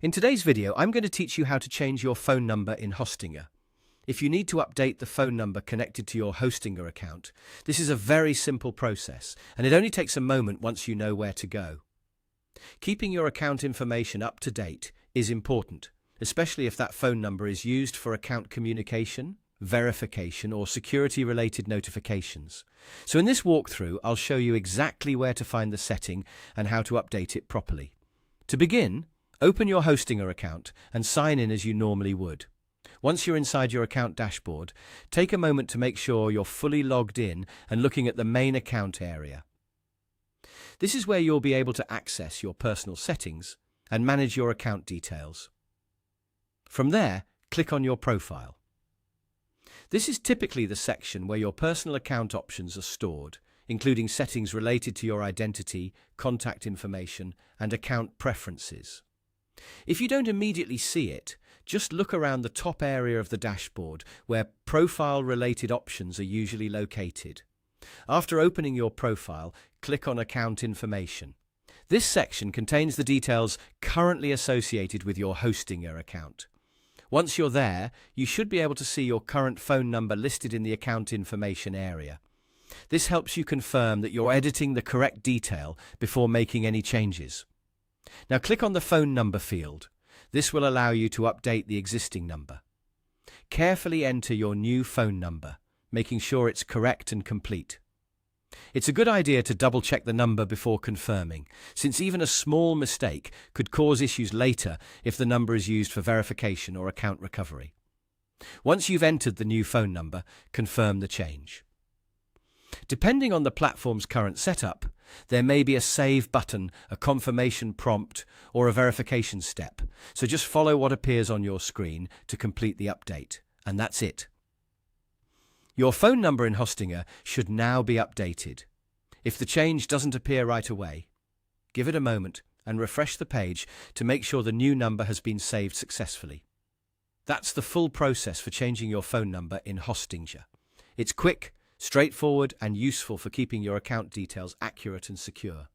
In today's video, I'm going to teach you how to change your phone number in Hostinger. If you need to update the phone number connected to your Hostinger account, this is a very simple process, and it only takes a moment once you know where to go. Keeping your account information up to date is important, especially if that phone number is used for account communication, verification, or security-related notifications. So in this walkthrough, I'll show you exactly where to find the setting and how to update it properly. To begin, open your Hostinger account and sign in as you normally would. Once you're inside your account dashboard, take a moment to make sure you're fully logged in and looking at the main account area. This is where you'll be able to access your personal settings and manage your account details. From there, click on your profile. This is typically the section where your personal account options are stored, including settings related to your identity, contact information, and account preferences. If you don't immediately see it, just look around the top area of the dashboard where profile-related options are usually located. After opening your profile, click on Account Information. This section contains the details currently associated with your Hostinger account. Once you're there, you should be able to see your current phone number listed in the Account Information area. This helps you confirm that you're editing the correct detail before making any changes. Now click on the phone number field. This will allow you to update the existing number. Carefully enter your new phone number, making sure it's correct and complete. It's a good idea to double-check the number before confirming, since even a small mistake could cause issues later if the number is used for verification or account recovery. Once you've entered the new phone number, confirm the change. Depending on the platform's current setup, there may be a save button, a confirmation prompt, or a verification step, so just follow what appears on your screen to complete the update, and that's it. Your phone number in Hostinger should now be updated. If the change doesn't appear right away, give it a moment and refresh the page to make sure the new number has been saved successfully. That's the full process for changing your phone number in Hostinger. It's quick, straightforward, and useful for keeping your account details accurate and secure.